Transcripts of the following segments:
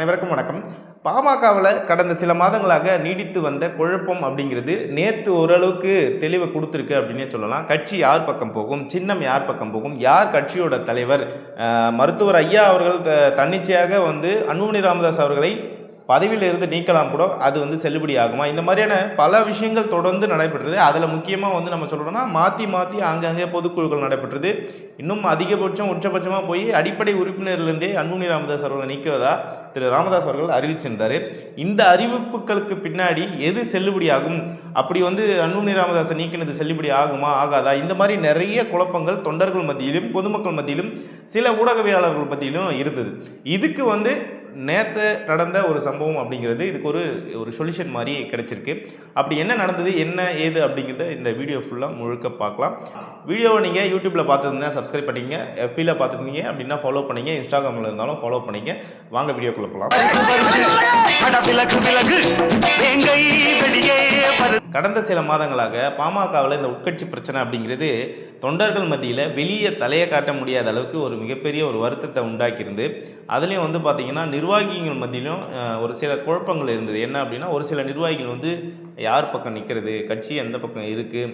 அனைவருக்கும் வணக்கம். பாமகவில் கடந்த சில மாதங்களாக நீடித்து வந்த குழப்பம் அப்படிங்கிறது நேற்று ஓரளவுக்கு தெளிவை கொடுத்துருக்கு அப்படின்னே சொல்லலாம். கட்சி யார் பக்கம் போகும், சின்னம் யார் பக்கம் போகும், யார் கட்சியோட தலைவர், மருத்துவர் ஐயா அவர்கள் தன்னிச்சையாக அன்புமணி ராமதாஸ் அவர்களை பதவியிலிருந்து நீக்கலாம் கூட, அது செல்லுபடி ஆகுமா, இந்த மாதிரியான பல விஷயங்கள் தொடர்ந்து நடைபெற்றது. அதில் முக்கியமாக நம்ம சொல்லணும்னா மாற்றி மாற்றி ஆங்காங்கே பொதுக்குழுக்கள் நடைபெற்றது. இன்னும் அதிகபட்சம் உச்சபட்சமாக போய் அடிப்படை உறுப்பினர்லேருந்தே அன்புமணி ராமதாஸ் அவர்களை நீக்குவதா திரு ராமதாஸ் அவர்கள் அறிவிச்சிருந்தார். இந்த அறிவிப்புகளுக்கு பின்னாடி எது செல்லுபடி ஆகும், அப்படி அன்புமணி ராமதாஸை நீக்கினது செல்லுபடி ஆகுமா ஆகாதா, இந்த மாதிரி நிறைய குழப்பங்கள் தொண்டர்கள் மத்தியிலும் பொதுமக்கள் மத்தியிலும் சில ஊடகவியலாளர்கள் மத்தியிலும் இருந்தது. இதுக்கு நேற்று நடந்த ஒரு சம்பவம் அப்படிங்கிறது இதுக்கு ஒரு சொல்யூஷன் மாதிரி கிடைச்சிருக்கு. அப்படி என்ன நடந்தது, என்ன ஏது அப்படிங்கிறத இந்த வீடியோ ஃபுல்லாக முழுக்க பார்க்கலாம். வீடியோவை நீங்கள் யூடியூப்பில் பார்த்துருந்தீங்கன்னா சப்ஸ்கிரைப் பண்ணிங்க, எஃபியில் பார்த்துருந்தீங்க அப்படின்னா ஃபாலோ பண்ணிங்க, இன்ஸ்டாகிராமில் இருந்தாலும் ஃபாலோ பண்ணிங்க. வாங்க வீடியோக்குள்ளே போகலாம். கடந்த சில மாதங்களாக பாமகவில் இந்த உட்கட்சி பிரச்சனை அப்படிங்கிறது தொண்டர்கள் மத்தியில் வெளியே தலையை காட்ட முடியாத அளவுக்கு ஒரு மிகப்பெரிய ஒரு வருத்தத்தை உண்டாக்கியிருந்து, அதுலேயும் பார்த்தீங்கன்னா நிர்வாகிகள் மத்தியிலும் ஒரு சில குழப்பங்கள் இருந்தது. என்ன அப்படின்னா, ஒரு சில நிர்வாகிகள் யார் பக்கம் நிற்கிறது, கட்சி எந்த பக்கம் இருக்குது,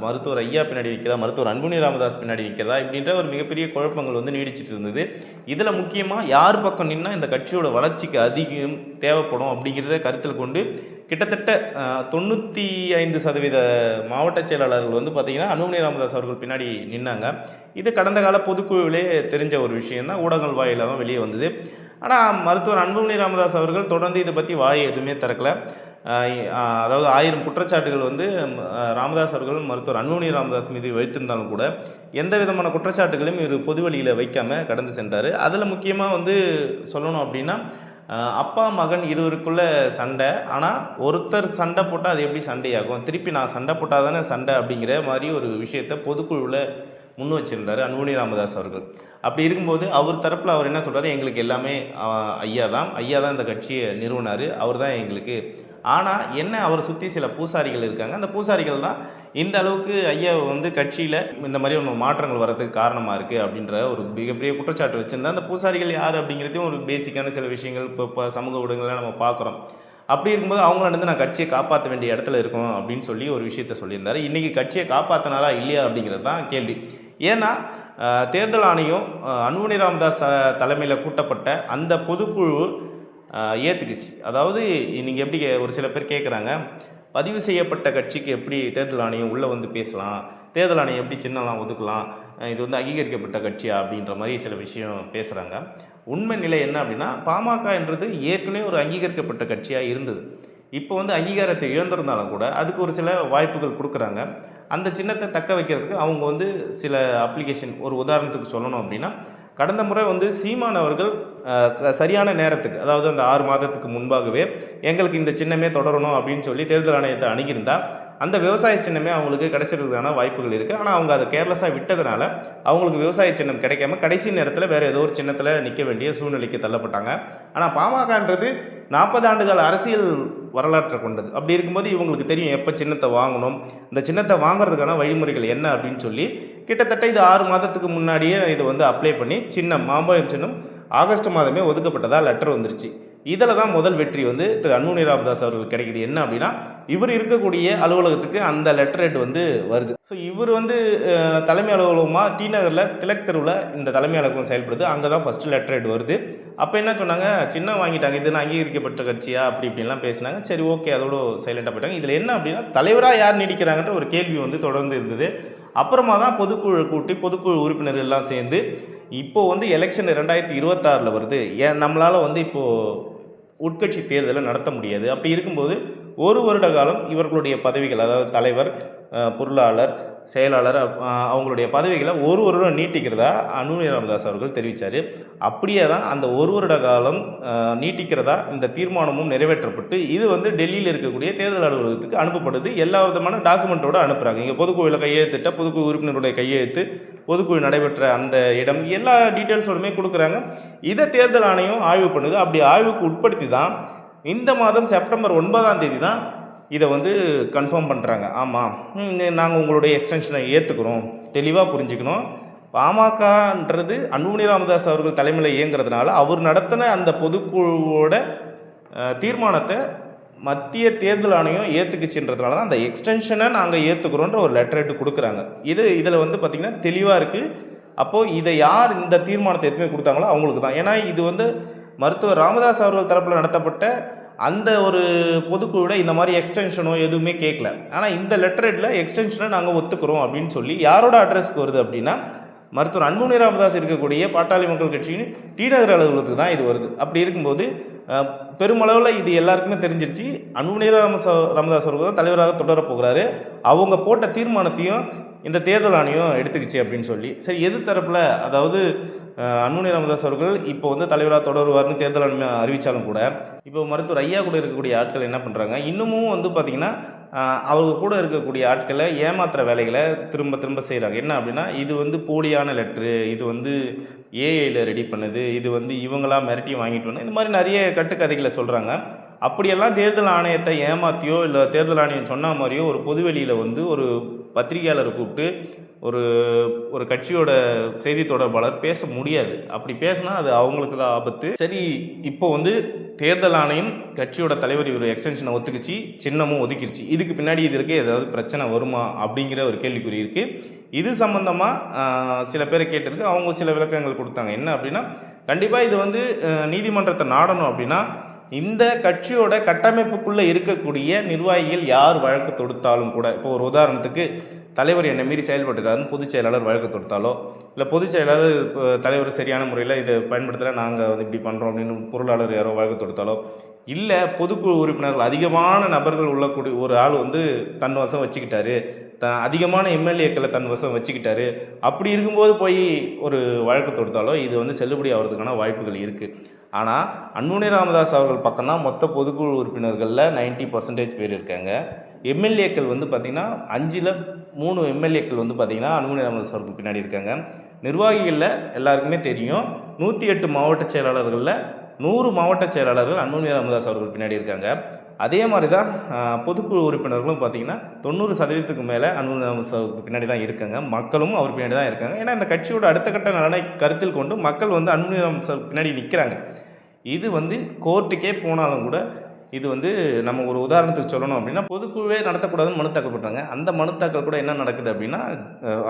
மருத்துவர் ஐயா பின்னாடி நிற்கிறதா, மருத்துவர் அன்புமணி ராமதாஸ் பின்னாடி நிற்கிறதா, இப்படின்ற ஒரு மிகப்பெரிய குழப்பங்கள் நீடிச்சிட்டு இருந்தது. இதில் முக்கியமாக யார் பக்கம் நின்னால் இந்த கட்சியோட வளர்ச்சிக்கு அதிகம் தேவைப்படும் அப்படிங்கிறத கருத்தில் கொண்டு கிட்டத்தட்ட 95% மாவட்ட செயலாளர்கள் பார்த்திங்கன்னா அன்புமணி ராமதாஸ் அவர்கள் பின்னாடி நின்னாங்க. இது கடந்த கால பொதுக்குழுவிலே தெரிஞ்ச ஒரு விஷயந்தான், ஊடகங்கள் வாயிலாக தான் வெளியே வந்தது. ஆனால் மருத்துவர் அன்புமணி ராமதாஸ் அவர்கள் தொடர்ந்து இதை பற்றி வாயை எதுவுமே திறக்கலை. அதாவது 1000 குற்றச்சாட்டுகள் ராமதாஸ் அவர்கள் மருத்துவர் அன்புமணி ராமதாஸ் மீது வைத்திருந்தாலும் கூட எந்த விதமான குற்றச்சாட்டுகளையும் இவர் பொதுவெளியில் வைக்காமல் கடந்து சென்றார். அதில் முக்கியமாக சொல்லணும் அப்படின்னா, அப்பா மகன் இருவருக்குள்ள சண்டை, ஆனால் ஒருத்தர் சண்டை போட்டால் அது எப்படி சண்டையாகும், திருப்பி நான் சண்டை போட்டால் தானே சண்டை அப்படிங்கிற மாதிரி ஒரு விஷயத்தை பொதுக்குழுவில் முன் வச்சுருந்தார் அன்புமணி ராமதாஸ் அவர்கள். அப்படி இருக்கும்போது அவர் தரப்பில் அவர் என்ன சொல்கிறார், எங்களுக்கு எல்லாமே ஐயா தான் இந்த கட்சியை நிறுவனார், அவர் தான் எங்களுக்கு. ஆனால் என்ன, அவரை சுற்றி சில பூசாரிகள் இருக்காங்க. அந்த பூசாரிகள் தான் இந்த அளவுக்கு ஐயா கட்சியில் இந்த மாதிரி ஒரு மாற்றங்கள் வர்றதுக்கு காரணமாக இருக்குது அப்படின்ற ஒரு மிகப்பெரிய குற்றச்சாட்டு வச்சுருந்தா, அந்த பூசாரிகள் யார் அப்படிங்கிறதையும் ஒரு பேசிக்கான சில விஷயங்கள் இப்போ சமூக ஊடகங்களில் நம்ம பார்க்குறோம். அப்படி இருக்கும்போது அவங்கள நான் கட்சியை காப்பாற்ற வேண்டிய இடத்துல இருக்கணும் அப்படின்னு சொல்லி ஒரு விஷயத்த சொல்லியிருந்தார். இன்றைக்கி கட்சியை காப்பாற்றினாரா இல்லையா அப்படிங்கிறது தான் கேள்வி. ஏன்னா தேர்தல் ஆணையம் அன்புமணி ராமதாஸ் தலைமையில் கூட்டப்பட்ட அந்த பொதுக்குழு ஏற்றுக்குச்சு. அதாவது நீங்கள் எப்படி, ஒரு சில பேர் கேட்குறாங்க, பதிவு செய்யப்பட்ட கட்சிக்கு எப்படி தேர்தல் ஆணையம் உள்ளே பேசலாம், தேர்தல் ஆணையம் எப்படி சின்னலாம் ஒதுக்கலாம், இது அங்கீகரிக்கப்பட்ட கட்சியா அப்படின்ற மாதிரி சில விஷயம் பேசுகிறாங்க. உண்மை நிலை என்ன அப்படின்னா, பாமகன்றது ஏற்கனவே ஒரு அங்கீகரிக்கப்பட்ட கட்சியாக இருந்தது. இப்போ அங்கீகாரத்தை இழந்திருந்தாலும் கூட அதுக்கு ஒரு சில வாய்ப்புகள் கொடுக்குறாங்க. அந்த சின்னத்தை தக்க வைக்கிறதுக்கு அவங்க சில அப்ளிகேஷன், ஒரு உதாரணத்துக்கு சொல்லணும் அப்படின்னா, கடந்த முறை சீமான் அவர்கள் சரியான நேரத்துக்கு, அதாவது அந்த 6 மாதத்துக்கு முன்பாகவே எங்களுக்கு இந்த சின்னமே தொடரணும் அப்படின்னு சொல்லி தேர்தல் ஆணையத்தை அணுகியிருந்தால் அந்த விவசாய சின்னமே அவங்களுக்கு கிடைச்சிருக்கிறதுக்கான வாய்ப்புகள் இருக்குது. ஆனால் அவங்க அதை கேர்லெஸ்ஸாக விட்டதுனால அவங்களுக்கு விவசாய சின்னம் கிடைக்காம கடைசி நேரத்தில் வேறு ஏதோ ஒரு சின்னத்தில் நிற்க வேண்டிய சூழ்நிலைக்கு தள்ளப்பட்டாங்க. ஆனால் பாமகன்றது 40 ஆண்டுகள் அரசியல் வரலாற்றை கொண்டது. அப்படி இருக்கும்போது இவங்களுக்கு தெரியும் எப்போ சின்னத்தை வாங்கணும், இந்த சின்னத்தை வாங்குறதுக்கான வழிமுறைகள் என்ன அப்படின்னு சொல்லி கிட்டத்தட்ட இது 6 மாதத்துக்கு முன்னாடியே இது அப்ளை பண்ணி சின்னம், மாம்பழம் சின்னம் ஆகஸ்ட் மாதமே ஒதுக்கப்பட்டதாக லெட்டர் வந்துருச்சு. இதில் தான் முதல் வெற்றி திரு அன்புமணி ராமதாஸ் அவர்கள் கிடைக்குது. என்ன அப்படின்னா, இவர் இருக்கக்கூடிய அலுவலகத்துக்கு அந்த லெட்டர் ஹெட் வருது. ஸோ இவர் தலைமை அலுவலகமாக டி நகரில் திலக் தெருவில் இந்த தலைமை அலுவலகம் செயல்படுது. அங்கே தான் ஃபஸ்ட்டு லெட்டர் ஹெட் வருது. அப்போ என்ன சொன்னாங்க, சின்னம் வாங்கிட்டாங்க, இது அங்கீகரிக்கப்பட்ட கட்சியா அப்படி இப்படின்லாம் பேசினாங்க. சரி, ஓகே, அதோட சைலண்டாக போயிட்டாங்க. இதில் என்ன அப்படின்னா, தலைவராக யார் நீடிக்கிறாங்கன்ற ஒரு கேள்வி தொடர்ந்து இருந்தது. அப்புறமா தான் பொதுக்குழு கூட்டி பொதுக்குழு உறுப்பினர்கள் எல்லாம் சேர்ந்து இப்போது எலெக்ஷன் 2026 வருது, நம்மளால் இப்போது உட்கட்சி தேர்தலை நடத்த முடியாது. அப்படி இருக்கும்போது ஒரு வருட காலம் இவர்களுடைய பதவிகள், அதாவது தலைவர், பொருளாளர், செயலாளர், அவங்களுடைய பதவிகளை ஒரு வருடம் நீட்டிக்கிறதா அன்புமணி ராமதாஸ் அவர்கள் தெரிவித்தார். அப்படியே தான் அந்த ஒரு வருட காலம் நீட்டிக்கிறதா இந்த தீர்மானமும் நிறைவேற்றப்பட்டு இது டெல்லியில் இருக்கக்கூடிய தேர்தல் அலுவலகத்துக்கு அனுப்பப்படுது. எல்லா விதமான டாக்குமெண்ட்டோடு அனுப்புகிறாங்க. இங்கே பொதுக்குழுவில் கையெழுத்திட்ட பொதுக்குழு உறுப்பினருடைய கையெழுத்து, பொதுக்குழு நடைபெற்ற அந்த இடம், எல்லா டீட்டெயில்ஸோடுமே கொடுக்குறாங்க. இதை தேர்தல் ஆணையம் ஆய்வு பண்ணுது. அப்படி ஆய்வுக்கு உட்படுத்தி தான் இந்த மாதம் செப்டம்பர் 9ஆம் தேதி தான் இதை கன்ஃபார்ம் பண்ணுறாங்க. ஆமாம், நாங்கள் உங்களுடைய எக்ஸ்டென்ஷனை ஏற்றுக்கிறோம். தெளிவாக புரிஞ்சுக்கணும், பாமகன்றது அன்புமணி ராமதாஸ் அவர்கள் தலைமையில் இயங்குறதுனால அவர் நடத்தின அந்த பொதுக்குழுவோட தீர்மானத்தை மத்திய தேர்தல் ஆணையம் ஏற்றுக்குச்சுன்றதுனால தான் அந்த எக்ஸ்டென்ஷனை நாங்கள் ஏற்றுக்கிறோன்ற ஒரு லெட்டர் எடுத்து கொடுக்குறாங்க. இதில் வந்து பார்த்திங்கன்னா தெளிவாக இருக்குது. அப்போது இதை யார் இந்த தீர்மானத்தை எதுவுமே கொடுத்தாங்களோ அவங்களுக்கு தான். ஏன்னா இது வந்து மருத்துவர் ராமதாஸ் அவர்கள் தரப்பில் நடத்தப்பட்ட அந்த ஒரு பொதுக்குழுவில் இந்த மாதிரி எக்ஸ்டென்ஷனோ எதுவுமே கேட்கல. ஆனால் இந்த லெட்டர் ஹெட்டில் எக்ஸ்டென்ஷனை நாங்கள் ஒத்துக்கிறோம் அப்படின்னு சொல்லி யாரோட அட்ரஸ்க்கு வருது அப்படின்னா மருத்துவர் அன்புமணி ராமதாஸ் இருக்கக்கூடிய பாட்டாளி மக்கள் கட்சியின் டி நகர் அலுவலகத்துக்கு தான் இது வருது. அப்படி இருக்கும்போது பெருமளவில் இது எல்லாருக்குமே தெரிஞ்சிருச்சு. அன்புமணி ராமதாஸ் அவர்கள் தான் தலைவராக தொடரப் போகிறாரு. அவங்க போட்ட தீர்மானத்தையும் இந்த தேர்தல் ஆணையம் எடுத்துக்கிச்சு அப்படின்னு சொல்லி சரி எதிர்த்தரப்பில் அதாவது அன்புமணி ராமதாஸ் அவர்கள் இப்போ வந்து தலைவராக தொடருவார்னு தேர்தல் ஆணையம் அறிவித்தாலும் கூட இப்போ மருத்துவர் ஐயா கூட இருக்கக்கூடிய ஆட்கள் என்ன பண்ணுறாங்க, இன்னமும் வந்து பார்த்திங்கன்னா அவங்க கூட இருக்கக்கூடிய ஆட்களை ஏமாத்துகிற வேலைகளை திரும்ப திரும்ப செய்கிறாங்க. என்ன அப்படின்னா இது வந்து போலியான லெட்ரு, இது வந்து ஏஐயில் ரெடி பண்ணுது, இது வந்து இவங்களாம் மிரட்டி வாங்கிட்டு வந்து இந்த மாதிரி நிறைய கட்டுக்கதைகளை சொல்கிறாங்க. அப்படியெல்லாம் தேர்தல் ஆணையத்தை ஏமாற்றியோ இல்லை தேர்தல் ஆணையம் சொன்ன மாதிரியோ ஒரு பொதுவெளியில் வந்து ஒரு பத்திரிகையாளரை கூப்பிட்டு ஒரு ஒரு கட்சியோட செய்தி தொடர்பாளர் பேச முடியாது. அப்படி பேசினா அது அவங்களுக்கு தான் ஆபத்து. சரி, இப்போ வந்து தேர்தல் ஆணையம் கட்சியோட தலைவர் இவர் எக்ஸ்டென்ஷனை ஒத்துக்கிச்சு, சின்னமும் ஒதுக்கிடுச்சு. இதுக்கு பின்னாடி இது இருக்க ஏதாவது பிரச்சனை வருமா அப்படிங்கிற ஒரு கேள்விக்குறி இருக்குது. இது சம்மந்தமாக சில பேர் கேட்டதுக்கு அவங்க சில விளக்கங்கள் கொடுத்தாங்க. என்ன அப்படின்னா கண்டிப்பாக இது வந்து நீதிமன்றத்தை நாடணும் அப்படின்னா இந்த கட்சியோட கட்டமைப்புக்குள்ளே இருக்கக்கூடிய நிர்வாகிகள் யார் வழக்கு தொடுத்தாலும் கூட, இப்போ ஒரு உதாரணத்துக்கு தலைவர் என்னை மீறி செயல்பட்டுக்காருன்னு பொதுச் செயலாளர் வழக்கு தொடுத்தாலோ இல்லை பொதுச் செயலாளர் தலைவர் சரியான முறையில் இதை பயன்படுத்தலை நாங்கள் வந்து இப்படி பண்ணுறோம் அப்படின்னு பொருளாளர் யாரோ வழக்கு தொடுத்தாலோ இல்லை பொதுக்குழு உறுப்பினர்கள் அதிகமான நபர்கள் உள்ளக்கூடிய ஒரு ஆள் வந்து தன் வசம் வச்சுக்கிட்டாரு, அதிகமான எம்எல்ஏக்களை தன் வசம் வச்சுக்கிட்டாரு, அப்படி இருக்கும்போது போய் ஒரு வழக்கு தொடுத்தாலோ இது வந்து செல்லுபடி ஆகிறதுக்கான வாய்ப்புகள் இருக்குது. ஆனால் அன்புமணி ராமதாஸ் அவர்கள் பக்கம் தான் மொத்த பொதுக்குழு உறுப்பினர்களில் 90% பேர் இருக்காங்க. எம்எல்ஏக்கள் வந்து பார்த்திங்கன்னா 5ல் 3 எம்எல்ஏக்கள் வந்து பார்த்திங்கன்னா அன்புமணி ராமதாஸ் அவர்கள் பின்னாடி இருக்காங்க. நிர்வாகிகளில் எல்லாருக்குமே தெரியும் 108 மாவட்ட செயலாளர்களில் 100 மாவட்ட செயலாளர்கள் அன்புமணி ராமதாஸ் அவர்கள் பின்னாடி இருக்காங்க. அதே மாதிரி தான் பொதுக்குழு உறுப்பினர்களும் பார்த்திங்கன்னா 90% மேலே அன்புமணி ராமதாஸ் அவருக்கு பின்னாடி தான் இருக்காங்க. மக்களும் அவர் பின்னாடி தான் இருக்காங்க. ஏன்னா இந்த கட்சியோட அடுத்த கட்ட நலனை கருத்தில் கொண்டு மக்கள் வந்து அன்புமணி ராமதாஸ் அவருக்கு பின்னாடி நிற்கிறாங்க. இது வந்து கோர்ட்டுக்கே போனாலும் கூட இது வந்து நம்ம ஒரு உதாரணத்துக்கு சொல்லணும் அப்படின்னா பொதுக்குழுவே நடத்தக்கூடாதுன்னு மனு தாக்கல் பண்ணுறாங்க. அந்த மனு தாக்கல் கூட என்ன நடக்குது அப்படின்னா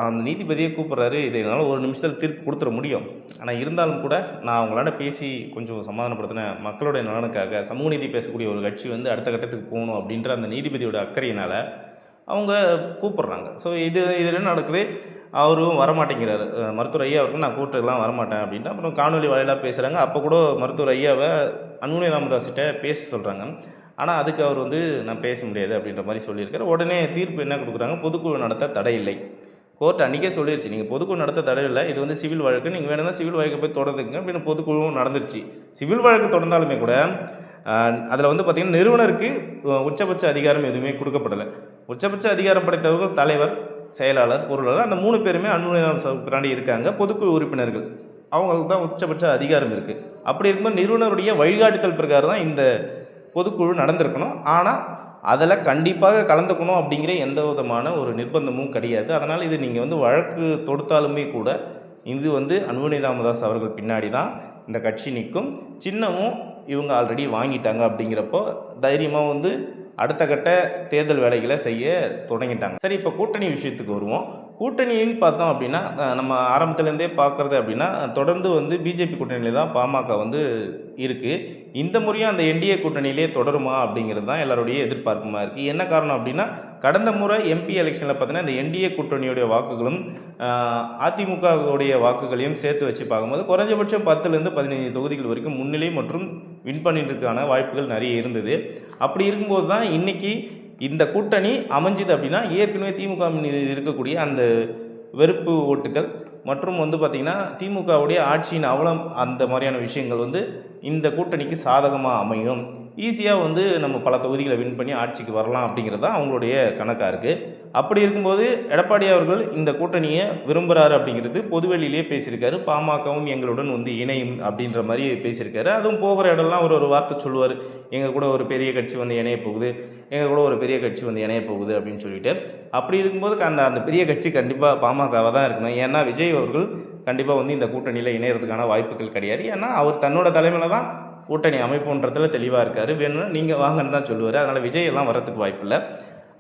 அந்த நீதிபதியை கூப்பிட்றாரு, இதை என்னால் ஒரு நிமிஷத்தில் தீர்ப்பு கொடுத்துட முடியும், ஆனால் இருந்தாலும் கூட நான் அவங்களாட பேசி கொஞ்சம் சமாதானப்படுத்தினேன், மக்களுடைய நலனுக்காக சமூக நீதி பேசக்கூடிய ஒரு கட்சி வந்து அடுத்த கட்டத்துக்கு போகணும் அப்படின்ற அந்த நீதிபதியோட அக்கறையினால் அவங்க கூப்பிட்றாங்க. ஸோ இது என்ன நடக்குது, அவரும் வரமாட்டேங்கிறாரு. மருத்துவர் ஐயா அவருக்கு நான் கூப்பிட்டுலாம் வரமாட்டேன் அப்படின்ட்டு அப்புறம் காணொலி வாயிலாக பேசுகிறாங்க. அப்போ கூட மருத்துவர் ஐயாவை அன்புமணி ராமதாஸ்கிட்ட பேச சொல்கிறாங்க. ஆனால் அதுக்கு அவர் வந்து நான் பேச முடியாது அப்படின்ற மாதிரி சொல்லியிருக்காரு. உடனே தீர்ப்பு என்ன கொடுக்குறாங்க, பொதுக்குழு நடத்த தடை இல்லை. கோர்ட் அன்றைக்கே சொல்லிடுச்சு, நீங்கள் பொதுக்குழு நடத்த தடை இல்லை, இது வந்து சிவில் வழக்கு, நீங்கள் வேணும்னா சிவில் வழக்கு போய் தொடர்ந்துங்க அப்படின்னு பொதுக்குழுவும் நடந்துருச்சு. சிவில் வழக்கு தொடர்ந்தாலுமே கூட அதில் வந்து பார்த்திங்கன்னா நிறுவனருக்கு உச்சபட்ச அதிகாரம் எதுவுமே கொடுக்கப்படலை. உச்சபட்ச அதிகாரம் படைத்தவர்கள் தலைவர், செயலாளர், பொருளாளர், அந்த 3 பேருமே அன்புமணி ராமதாஸ் பின்னாடி இருக்காங்க. பொதுக்குழு உறுப்பினர்கள் அவங்களுக்கு தான் உச்சபட்ச அதிகாரம் இருக்குது. அப்படி இருக்கும்போது நிறுவனருடைய வழிகாட்டுதல் பிரகாரம் தான் இந்த பொதுக்குழு நடந்திருக்கணும். ஆனால் அதில் கண்டிப்பாக கலந்துக்கணும் அப்படிங்கிற எந்த விதமான ஒரு நிர்பந்தமும் கிடையாது. அதனால் இது நீங்கள் வந்து வழக்கு தொடுத்தாலுமே கூட இது வந்து அன்புமணி ராமதாஸ் அவர்கள் பின்னாடி தான் இந்த கட்சி நிற்கும். சின்னமும் இவங்க ஆல்ரெடி வாங்கிட்டாங்க. அப்படிங்கிறப்போ தைரியமாக வந்து அடுத்த கட்ட தேர்தல் வேலைகளை செய்ய தொடங்கிட்டாங்க. சரி, இப்போ கூட்டணி விஷயத்துக்கு வருவோம். கூட்டணின்னு பார்த்தோம் அப்படின்னா நம்ம ஆரம்பத்துலேருந்தே பார்க்குறது அப்படின்னா தொடர்ந்து வந்து பிஜேபி கூட்டணியில் தான் பாமக வந்து இருக்குது. இந்த முறையும் அந்த என்டிஏ கூட்டணியிலே தொடருமா அப்படிங்கிறது தான் எல்லாருடைய எதிர்பார்ப்புமா இருக்குது. என்ன காரணம் அப்படின்னா கடந்த முறை எம்பி எலெக்ஷனில் பார்த்தீங்கன்னா இந்த என்டிஏ கூட்டணியுடைய வாக்குகளும் அதிமுகவுடைய வாக்குகளையும் சேர்த்து வச்சு பார்க்கும்போது குறைஞ்சபட்சம் 10லேருந்து 15 தொகுதிகள் வரைக்கும் முன்னிலை மற்றும் வின் பண்ணிட்டுருக்கான வாய்ப்புகள் நிறைய இருந்தது. அப்படி இருக்கும்போது தான் இன்றைக்கி இந்த கூட்டணி அமைஞ்சுது அப்படின்னா ஏற்கனவே திமுக மீது இருக்கக்கூடிய அந்த வெறுப்பு ஓட்டுகள் மற்றும் வந்து பார்த்திங்கன்னா திமுகவுடைய ஆட்சியின் அவலம் அந்த மாதிரியான விஷயங்கள் வந்து இந்த கூட்டணிக்கு சாதகமாக அமையும், ஈஸியாக வந்து நம்ம பல தொகுதிகளை வின் பண்ணி ஆட்சிக்கு வரலாம் அப்படிங்கிறது தான் அவங்களுடைய கணக்காக இருக்குது. அப்படி இருக்கும்போது எடப்பாடி அவர்கள் இந்த கூட்டணியை விரும்புகிறாரு அப்படிங்கிறது பொதுவெளியிலே பேசியிருக்காரு. பாமகவும் எங்களுடன் வந்து இணையும் அப்படின்ற மாதிரி பேசியிருக்காரு. அதுவும் போகிற இடம்லாம் ஒரு வார்த்தை சொல்லுவார், எங்கள் கூட ஒரு பெரிய கட்சி வந்து இணைய போகுது, எங்கள் கூட ஒரு பெரிய கட்சி வந்து இணைய போகுது அப்படின்னு சொல்லிட்டு. அப்படி இருக்கும்போது அந்த பெரிய கட்சி கண்டிப்பாக பாமகவாக தான் இருக்கணும். ஏன்னா விஜய் அவர்கள் கண்டிப்பாக வந்து இந்த கூட்டணியில் இணையறதுக்கான வாய்ப்புகள் கிடையாது. ஏன்னா அவர் தன்னோட தலைமையில் தான் கூட்டணி அமைப்புன்றதுல தெளிவாக இருக்கார். வேணும்னா நீங்கள் வாங்கன்னு தான் சொல்லுவார். அதனால் விஜய் எல்லாம் வர்றதுக்கு வாய்ப்பில்லை.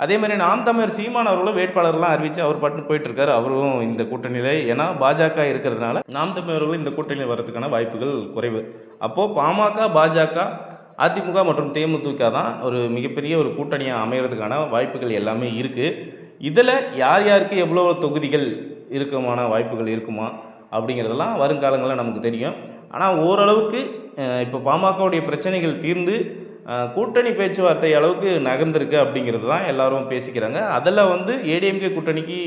அதே மாதிரி நாம் தமிழர் சீமான் அவர்களும் வேட்பாளர்லாம் அறிவித்து அவர் பாட்டுன்னு போயிட்டுருக்காரு. அவரும் இந்த கூட்டணியில், ஏன்னா பாஜக இருக்கிறதுனால நாம் தமிழர்களும் இந்த கூட்டணியில் வர்றதுக்கான வாய்ப்புகள் குறைவு. அப்போது பாமக, பாஜக, அதிமுக மற்றும் தேமுதிக தான் ஒரு மிகப்பெரிய ஒரு கூட்டணியாக அமைகிறதுக்கான வாய்ப்புகள் எல்லாமே இருக்குது. இதில் யார் யாருக்கு எவ்வளோ தொகுதிகள் இருக்குமான வாய்ப்புகள் இருக்குமா அப்படிங்கிறதெல்லாம் வருங்காலங்களில் நமக்கு தெரியும். ஆனால் ஓரளவுக்கு இப்போ பாமகவுடைய பிரச்சனைகள் தீர்ந்து கூட்டணி பேச்சுவார்த்தை அளவுக்கு நகர்ந்திருக்கு அப்படிங்கிறது தான் எல்லாரும் பேசிக்கிறாங்க. அதில் வந்து ஏடிஎம்கே கூட்டணிக்கு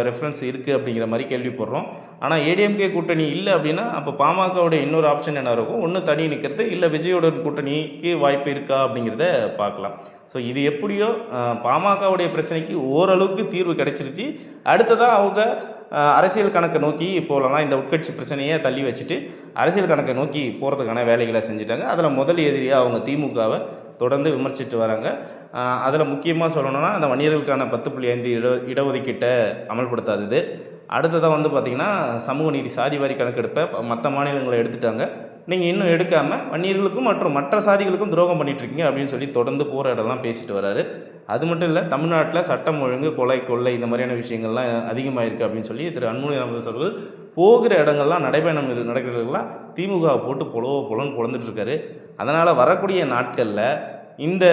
ரெஃபரன்ஸ் இருக்குது அப்படிங்கிற மாதிரி கேள்விப்படுறோம். ஆனால் ஏடிஎம்கே கூட்டணி இல்லை அப்படின்னா அப்போ பாமகவுடைய இன்னொரு ஆப்ஷன் என்ன இருக்கும், ஒன்று தனி நிற்கிறது, இல்லை விஜயோட கூட்டணிக்கு வாய்ப்பு இருக்கா அப்படிங்கிறத பார்க்கலாம். ஸோ இது எப்படியோ பாமகவுடைய பிரச்சனைக்கு ஓரளவுக்கு தீர்வு கிடைச்சிருச்சு. அடுத்ததாக அவங்க அரசியல் கணக்கை நோக்கி போகலாம். இந்த உட்கட்சி பிரச்சனையை தள்ளி வச்சுட்டு அரசியல் கணக்கை நோக்கி போகிறதுக்கான வேலைகளை செஞ்சுட்டாங்க. அதில் முதல் எதிரியாக அவங்க திமுகவை தொடர்ந்து விமர்சித்து வராங்க. அதில் முக்கியமாக சொல்லணும்னா அந்த வன்னியர்களுக்கான 10.5 இடஒதுக்கீட்டை அமல்படுத்தாதது. அடுத்ததாக வந்து பார்த்திங்கன்னா சமூக நீதி சாதிவாரி கணக்கெடுப்பை மற்ற மாநிலங்களை எடுத்துட்டாங்க, நீங்கள் இன்னும் எடுக்காமல் வன்னியர்களுக்கும் மற்றும் மற்ற சாதிகளுக்கும் துரோகம் பண்ணிகிட்ருக்கீங்க அப்படின்னு சொல்லி தொடர்ந்து போகிற இடம்லாம் பேசிட்டு வராரு. அது மட்டும் இல்லை, தமிழ்நாட்டில் சட்டம் ஒழுங்கு, கொலை, கொள்ளை இந்த மாதிரியான விஷயங்கள்லாம் அதிகமாக இருக்குது அப்படின்னு சொல்லி திரு அன்புமணி ராமதாஸ் அவர்கள் போகிற இடங்கள்லாம் நடைபயணம் நடக்கிறதுலாம் திமுக போட்டு பொலன்னு பொழந்துட்டுருக்காரு. அதனால் வரக்கூடிய நாட்களில் இந்த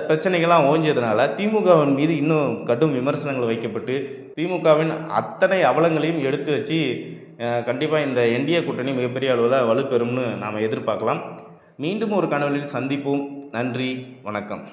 பிரச்சனைகள்லாம் ஓஞ்சதுனால திமுகவின் மீது இன்னும் கடும் விமர்சனங்கள் வைக்கப்பட்டு திமுகவின் அத்தனை அவலங்களையும் எடுத்து வச்சு கண்டிப்பாக இந்த என்டிஏ கூட்டணி மிகப்பெரிய அளவில் வலுப்பெறும்னு நாம் எதிர்பார்க்கலாம். மீண்டும் ஒரு காணொளியில் சந்திப்போம். நன்றி, வணக்கம்.